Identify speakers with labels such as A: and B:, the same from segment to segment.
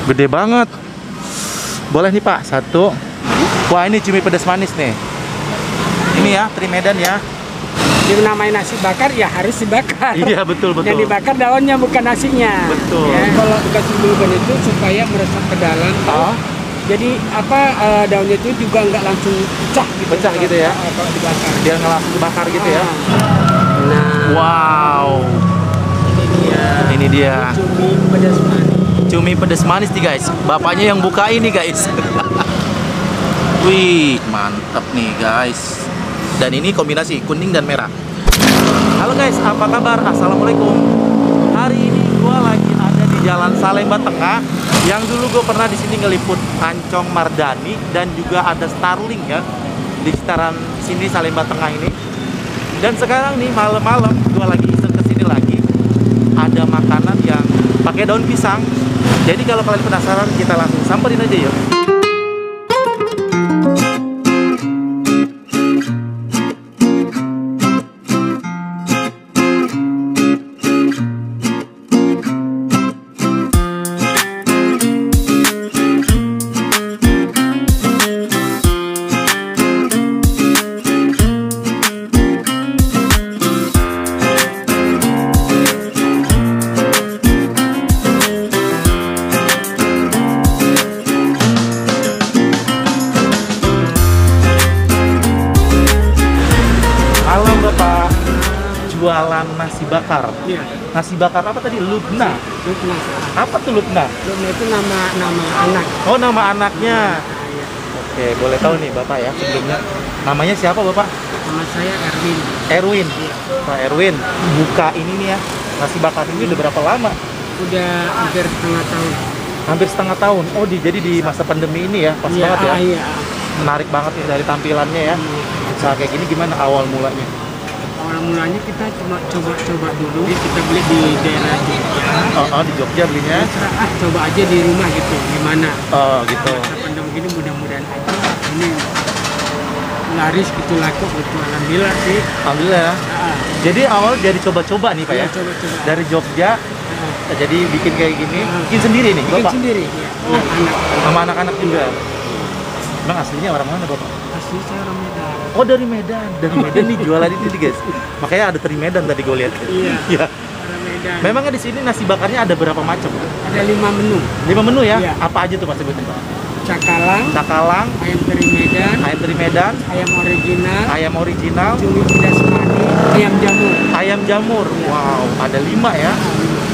A: Gede banget. Boleh nih Pak, satu. Wah, ini cumi pedas manis nih. Ini ya, teri Medan ya.
B: Yang namanya nasi bakar ya harus dibakar.
A: Iya, betul.
B: Yang dibakar daunnya bukan nasinya.
A: Betul.
B: Ya, kalau dikasih bulukan itu supaya meresap ke dalam. Jadi daunnya itu juga nggak langsung pecah gitu.
A: Pecah gitu ya?
B: Kalau dibakar.
A: Biar nggak langsung dibakar gitu ya.
B: Nah.
A: Wow. Ini dia.
B: Cumi pedas manis.
A: Cumi pedas manis nih guys. Bapaknya yang buka ini guys. Wih, mantap nih guys. Dan ini kombinasi kuning dan merah. Halo guys, apa kabar? Assalamualaikum. Hari ini gua lagi ada di Jalan Salemba Tengah. Yang dulu gue pernah di sini ngeliput Ancong Mardani dan juga ada Starling ya di sekitaran sini Salemba Tengah ini. Dan sekarang nih malam-malam gue lagi iseng kesini lagi. Ada makanan yang pakai daun pisang. Jadi kalau kalian penasaran, kita langsung samperin aja yuk. Jualan nasi bakar.
B: Iya.
A: Nasi bakar apa tadi? Lubna.
B: Lubna.
A: Apa tuh Lubna?
B: Lubna itu nama anak.
A: Oh, nama anaknya.
B: Iya.
A: Oke, boleh tahu nih Bapak ya sebelumnya. Namanya siapa Bapak?
B: Nama saya Erwin.
A: Erwin.
B: Iya.
A: Pak Erwin, buka ini nih ya. Nasi bakar ini udah berapa lama?
B: Udah hampir setengah tahun.
A: Hampir setengah tahun. Oh, jadi di masa pandemi ini ya. Pas banget ya.
B: Iya.
A: Menarik banget nih dari tampilannya ya. Usaha kayak gini gimana awal mulanya?
B: Awal mulanya kita cuma coba-coba dulu. Kita beli di daerah Jogja.
A: Di Jogja belinya.
B: Coba aja di rumah gitu. Gimana?
A: Oh, gitu.
B: Masa pandemi gini mudah-mudahan aja ini laris gitu, laku gitu. Alhamdulillah sih.
A: Alhamdulillah ya. Jadi awal dari coba-coba nih Pak ya.
B: Coba-coba.
A: Dari Jogja. Jadi bikin kayak gini. Bikin sendiri nih
B: Bikin
A: Bapak?
B: sendiri. Ya. Anak.
A: Sama anak-anak juga. Emang aslinya orang mana Bapak?
B: Asli saya orang Medan.
A: Oh, dari Medan. Dari Medan nih jualan ini nih guys. Makanya ada teri Medan tadi gue lihat.
B: Iya.
A: Iya.
B: Orang Medan.
A: Memangnya di sini nasi bakarnya ada berapa macam?
B: Ada 5 menu.
A: 5 menu ya?
B: Iya.
A: Apa aja tuh Mas sebutin Pak?
B: Cakalang,
A: ayam teri Medan, ayam original,
B: cumi pedas manis, ayam jamur.
A: Ya. Wow, ada 5 ya.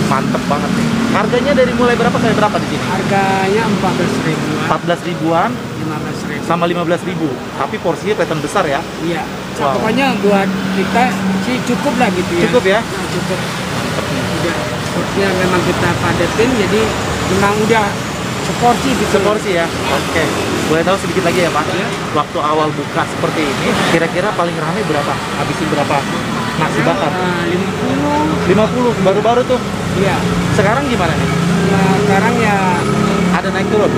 A: Mantep banget nih. Harganya dari mulai berapa sampai berapa di sini?
B: Harganya 14 ribuan.
A: 14 ribuan
B: 15 ribu.
A: sama 15 ribu. Tapi porsinya kelihatan besar ya.
B: Iya.
A: Wow.
B: Pokoknya buat kita sih cukup lah gitu ya.
A: Cukup ya?
B: Nah, cukup. Udah porsinya memang kita padetin, jadi memang udah seporsi gitu.
A: Seporsi ya? Oke. Boleh tahu sedikit lagi ya Pak?
B: Ya.
A: Waktu awal buka seperti ini, kira-kira paling ramai berapa? Habisin berapa nasi bakar? 50, baru-baru tuh.
B: Iya.
A: Sekarang gimana nih?
B: Nah, sekarang ya
A: Ada naik turun?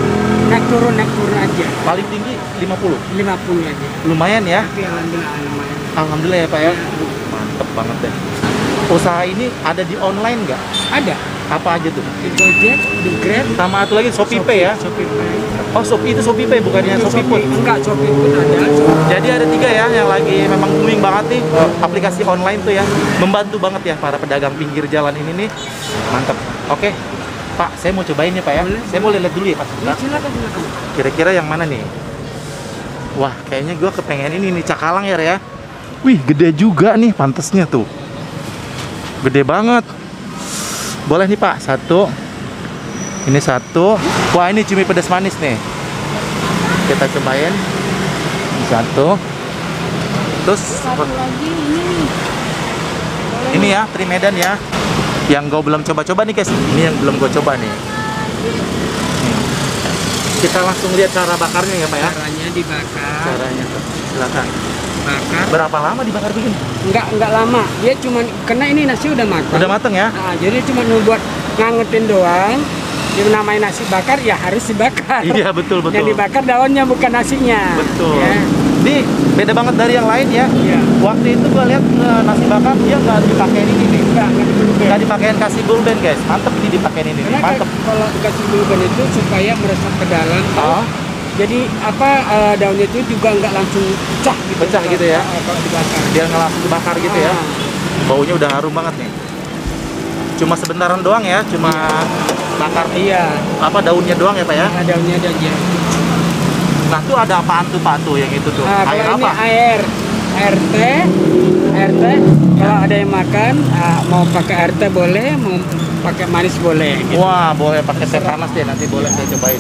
B: naik turun aja.
A: Paling tinggi 50?
B: 50 aja.
A: Lumayan ya?
B: Tapi alhamdulillah lumayan.
A: Alhamdulillah ya Pak ya? Mantep banget deh. Usaha ini ada di online nggak?
B: Ada.
A: Apa aja tuh?
B: Di Gojek, di Grab,
A: Sama satu lagi Shopee Pay ya?
B: Shopee Pay.
A: Oh, Shopee itu Shopee Pay bukannya Shopee Food?
B: Enggak, Shopee pun ada.
A: Jadi ada 3 ya yang lagi memang booming banget nih aplikasi online tuh ya, membantu banget ya para pedagang pinggir jalan ini nih. Mantap. Oke Pak, saya mau cobain ya Pak ya.
B: Boleh.
A: Saya mau lihat dulu ya Pak.
B: Ya, silakan.
A: Kira-kira yang mana nih? Wah, kayaknya gue kepengen ini nih cakalang ya. Wih, gede juga nih pantesnya tuh. Gede banget. Boleh nih Pak, satu. Ini satu. Wah, ini cumi pedas manis nih. Kita cobain. Ini satu. Terus
C: Satu lagi ini nih.
A: ini ya, teri Medan ya. Yang gue belum coba-coba nih guys. Ini yang belum gue coba nih. Kita langsung lihat cara bakarnya ya Pak ya.
B: Caranya dibakar.
A: Caranya tuh. Silakan.
B: Bakar.
A: Berapa lama dibakar begini?
B: Enggak lama. Dia cuman karena ini nasi udah matang.
A: Udah mateng ya?
B: Nah, jadi cuma buat ngangetin doang. Yang namanya nasi bakar ya harus dibakar.
A: Iya, betul.
B: Yang dibakar daunnya bukan nasinya.
A: Betul.
B: Ya.
A: Ini beda banget dari yang lain ya.
B: Iya.
A: Waktu itu gua lihat nasi bakar dia nggak dipakein ini nih. Nggak dipakein kasih gulben guys. Mantep ini dipakein ini.
B: Karena
A: Mantep.
B: kalau dikasih gulben itu supaya meresap ke dalam.
A: Oh,
B: Jadi daunnya itu juga nggak langsung pecah gitu.
A: Pecah gitu ya?
B: Kalau dibakar.
A: biar nggak langsung dibakar gitu ya. Baunya udah harum banget nih. Cuma sebentaran doang ya, cuma bakar
B: Iya.
A: apa daunnya doang ya Pak ya.
B: Daunnya dan ya.
A: Nah tuh ada apaan tuh Pak tuh yang itu tuh? Air
B: Kalau ini
A: apa?
B: air teh. Kalau ada yang makan, mau pakai air teh boleh, mau pakai manis boleh. Gitu.
A: Wah, boleh pakai teh panas deh, nanti boleh saya cobain.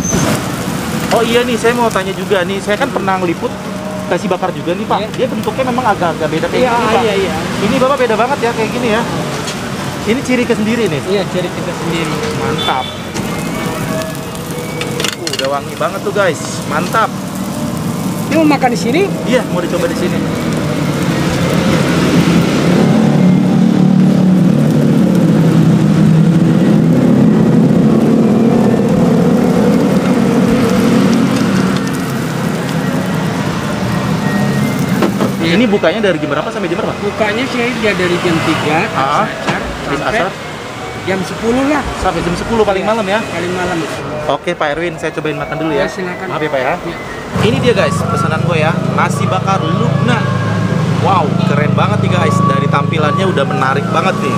A: Oh iya nih, saya mau tanya juga nih. Saya kan pernah ngeliput nasi bakar juga nih Pak.
B: Iya.
A: Dia bentuknya memang agak-agak beda kayak
B: Iya,
A: gini Pak.
B: iya.
A: Ini Bapak beda banget ya kayak gini ya. Ini ciri kesendiri nih.
B: Iya, ciri kita sendiri.
A: Mantap. Udah wangi banget tuh guys. Mantap.
B: Ini mau makan di sini?
A: Iya, mau dicoba di sini. Ini bukanya dari jam berapa sampai jam berapa?
B: Bukanya sih dia dari jam 3
A: Habis
B: sampai
A: asar
B: jam 10 lah.
A: sampai jam 10 paling
B: Iya,
A: malam ya.
B: Paling malam.
A: Oke Pak Erwin, saya cobain makan dulu ya.
B: Ya, silakan.
A: Maaf ya Pak ya.
B: Iya.
A: Ini dia guys, pesanan gue ya, nasi bakar Lubna. Wow, keren banget nih guys. Dari tampilannya udah menarik banget nih.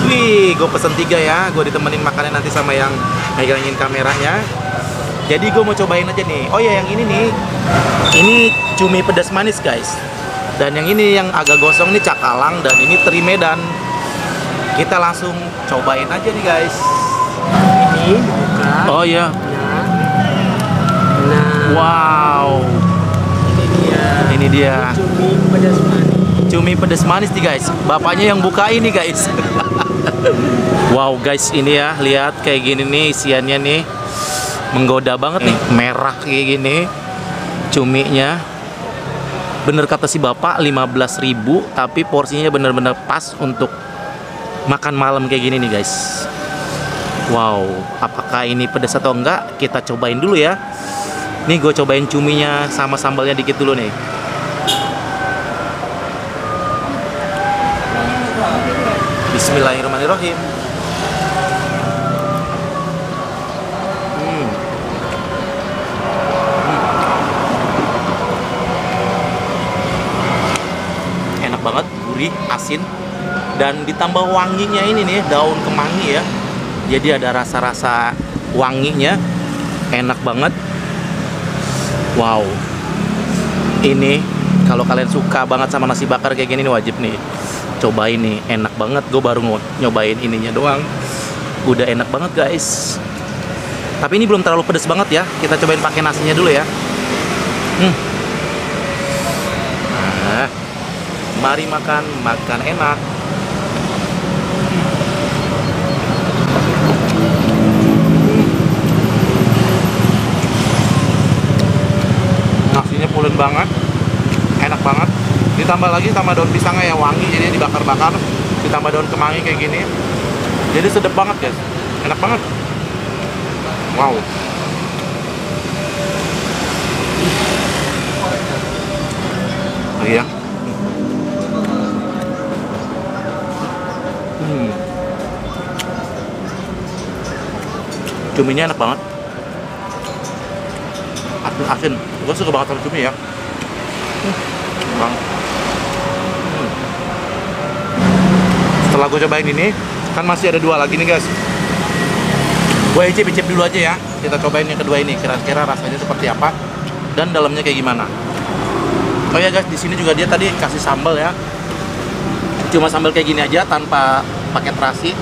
A: Wih, gue pesen 3 ya. Gue ditemenin makannya nanti sama yang megangin kameranya. Jadi gue mau cobain aja nih. Oh ya, yang ini nih, ini cumi pedas manis guys. Dan yang ini yang agak gosong nih cakalang, dan ini teri Medan. Kita langsung cobain aja nih guys.
B: Ini dibuka.
A: Oh iya.
B: Nah,
A: Wow.
B: ini dia.
A: Ini dia.
B: Cumi pedas manis.
A: Cumi pedas manis nih guys. Bapaknya yang buka ini guys. Wow guys, ini ya, lihat kayak gini nih isiannya nih. Menggoda banget nih, merah kayak gini. Cuminya. Bener kata si bapak 15.000, tapi porsinya bener-bener pas untuk makan malam kayak gini nih guys. Wow, apakah ini pedas atau enggak? Kita cobain dulu ya. Nih gue cobain cuminya sama sambalnya dikit dulu nih. Bismillahirrahmanirrahim. Enak banget, gurih, asin, dan ditambah wanginya ini nih, daun kemangi ya. Jadi ada rasa-rasa wanginya, enak banget. Wow, ini kalau kalian suka banget sama nasi bakar kayak gini nih, wajib nih cobain nih, enak banget. Gue baru nyobain ininya doang, udah enak banget guys. Tapi ini belum terlalu pedas banget ya. Kita cobain pakai nasinya dulu ya. Nah, mari makan enak. Nasinya pulen banget, enak banget. Ditambah lagi sama daun pisangnya yang wangi, jadi dibakar-bakar. Ditambah daun kemangi kayak gini, jadi sedap banget guys, enak banget. Wow. Lagi ya. Cuminya enak banget. Asin. Gue suka banget sama cumi ya. Bang. Setelah gue cobain ini, kan masih ada 2 lagi nih guys. Gue icip dulu aja ya. Kita cobain yang kedua ini, kira-kira rasanya seperti apa dan dalamnya kayak gimana. Oh ya guys, di sini juga dia tadi kasih sambal ya. Cuma sambal kayak gini aja tanpa pakai terasi.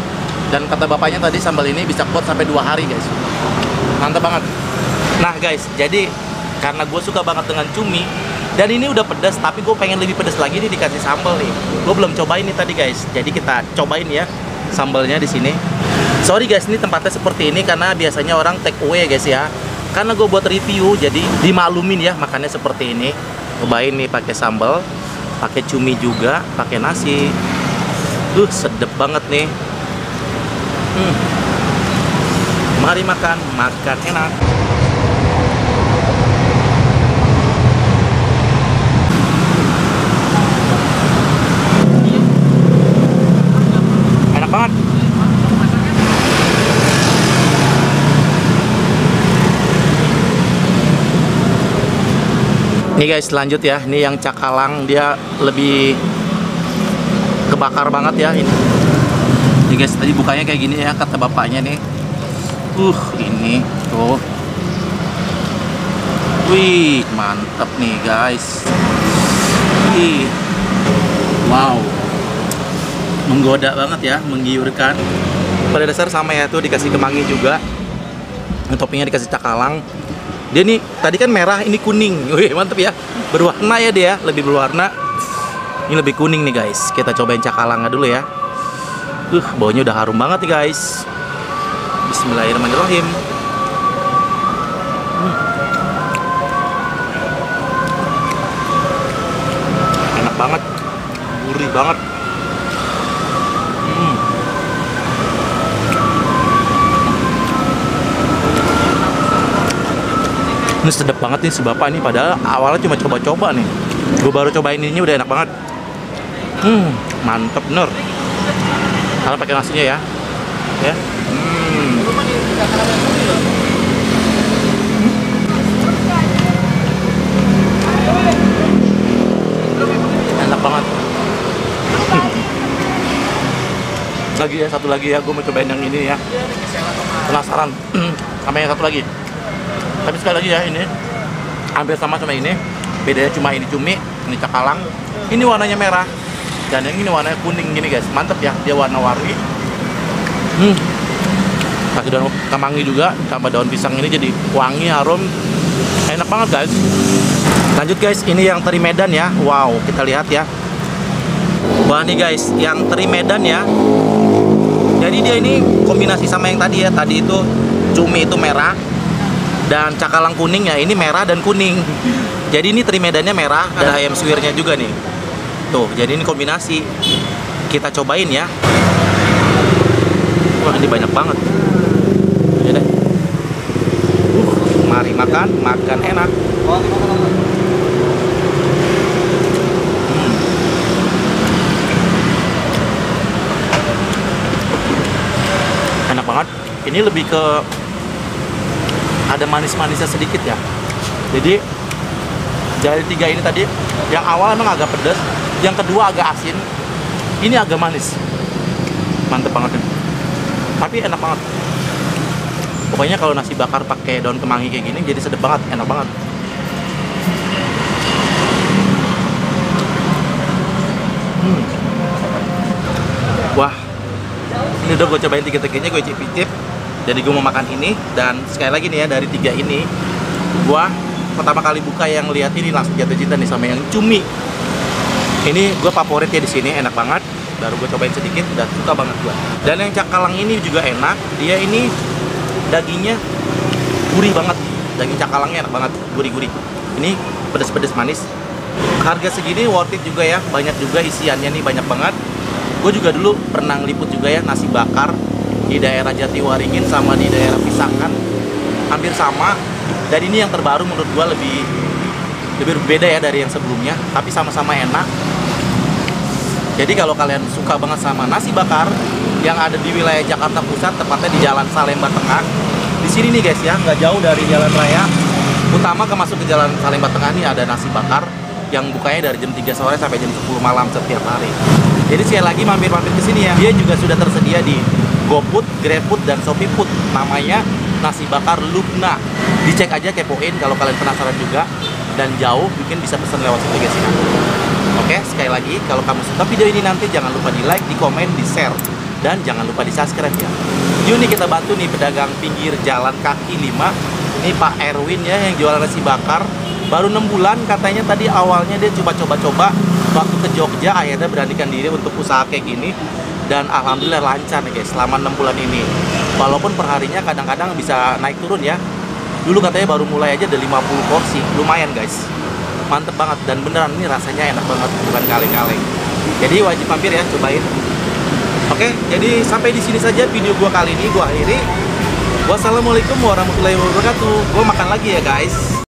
A: Dan kata bapaknya tadi sambal ini bisa kuat sampai 2 hari guys. Mantap banget. Nah guys, jadi karena gue suka banget dengan cumi dan ini udah pedas, tapi gue pengen lebih pedas lagi nih dikasih sambal nih. Gue belum cobain nih tadi guys. Jadi kita cobain ya sambalnya di sini. Sorry guys, ini tempatnya seperti ini karena biasanya orang take away guys ya. Karena gue buat review, jadi dimaklumin ya makannya seperti ini. Cobain nih pakai sambal, pakai cumi juga, pakai nasi. Sedep banget nih. Mari makan enak. Nih guys, lanjut ya. Ini yang cakalang, dia lebih kebakar banget ya ini. Nih guys, tadi bukanya kayak gini ya kata bapaknya nih. Ini tuh. Wih, mantep nih guys. Wih. Wow. Menggoda banget ya, menggiurkan. Pada dasar sama ya, tuh dikasih kemangi juga. Toppingnya dikasih cakalang. Dia nih tadi kan merah, ini kuning. Wih, mantep ya. Berwarna ya dia, lebih berwarna. Ini lebih kuning nih guys. Kita cobain cakalangnya dulu ya. Baunya udah harum banget nih guys. Bismillahirrahmanirrahim. Enak banget. Gurih banget. Ini sedap banget nih si bapak ini, padahal awalnya cuma coba-coba nih. Gue baru cobain ini udah enak banget. Mantep bener. Kalau pakai nasinya ya. Ya. Enak banget. Lagi ya, satu lagi ya, gue mau cobain yang ini ya. Penasaran sama yang satu lagi. Tapi sekali lagi ya, ini hampir sama ini. Bedanya cuma ini cumi, ini cakalang. Ini warnanya merah dan yang ini warnanya kuning gini guys. Mantep ya, dia warna-warni. Kasih daun kemangi juga, tambah daun pisang ini jadi wangi, harum. Enak banget guys. Lanjut guys, ini yang teri Medan ya. Wow, kita lihat ya. Wah nih guys, yang teri Medan ya. Jadi dia ini kombinasi sama yang tadi ya. Tadi itu cumi itu merah dan cakalang kuning ya, ini merah dan kuning. Jadi ini teri Medannya merah, ada ayam suwirnya juga nih. Tuh, jadi ini kombinasi. Kita cobain ya. Wah, ini banyak banget. Ya deh. Mari makan enak. Enak banget. Ini lebih ke ada manis-manisnya sedikit ya. Jadi dari tiga ini tadi, yang awal emang agak pedas, yang kedua agak asin, ini agak manis. Mantep banget nih. Tapi enak banget. Pokoknya kalau nasi bakar pakai daun kemangi kayak gini jadi sedap banget, enak banget. Wah, ini udah gue cobain tiga-tiganya, gue cicip-cicip. Jadi gue mau makan ini, dan sekali lagi nih ya, dari tiga ini gue pertama kali buka yang lihat ini langsung jatuh cinta nih sama yang cumi. Ini gue favorit ya di sini, enak banget. Baru gue cobain sedikit, udah suka banget gue. Dan yang cakalang ini juga enak. Dia ini dagingnya gurih banget. Daging cakalangnya enak banget, gurih-gurih. Ini pedes-pedes manis. Harga segini worth it juga ya. Banyak juga isiannya nih, banyak banget. Gue juga dulu pernah ngeliput juga ya nasi bakar di daerah Jatiwaringin sama di daerah Pisangan, hampir sama. Dan ini yang terbaru menurut gue lebih berbeda ya dari yang sebelumnya, tapi sama-sama enak. Jadi kalau kalian suka banget sama nasi bakar yang ada di wilayah Jakarta Pusat, tepatnya di Jalan Salemba Tengah, di sini nih guys ya, nggak jauh dari jalan raya utama ke masuk ke Jalan Salemba Tengah nih ada nasi bakar yang bukanya dari jam 3 sore sampai jam 10 malam setiap hari. Jadi sekali lagi mampir-mampir ke sini ya. Dia juga sudah tersedia di GoFood, GrabFood, dan ShopeeFood. Namanya nasi bakar Lubna. Dicek aja, kepoin kalau kalian penasaran juga. Dan jauh, mungkin bisa pesan lewat situ guys ya. Oke, sekali lagi kalau kamu suka video ini nanti jangan lupa di like, di komen, di share, dan jangan lupa di subscribe ya. Yuk nih kita bantu nih pedagang pinggir jalan kaki 5. Ini Pak Erwin ya yang jualan nasi bakar. Baru 6 bulan katanya, tadi awalnya dia coba-coba waktu ke Jogja, akhirnya beranikan diri untuk usaha kayak gini. Dan alhamdulillah lancar nih guys selama 6 bulan ini. Walaupun perharinya kadang-kadang bisa naik turun ya. Dulu katanya baru mulai aja ada 50 porsi, lumayan guys. Mantep banget, dan beneran ini rasanya enak banget, bukan kaleng-kaleng. Jadi wajib mampir ya, cobain. Oke, jadi sampai di sini saja video gua kali ini, gua akhiri. Wassalamualaikum warahmatullahi wabarakatuh. Gua makan lagi ya guys.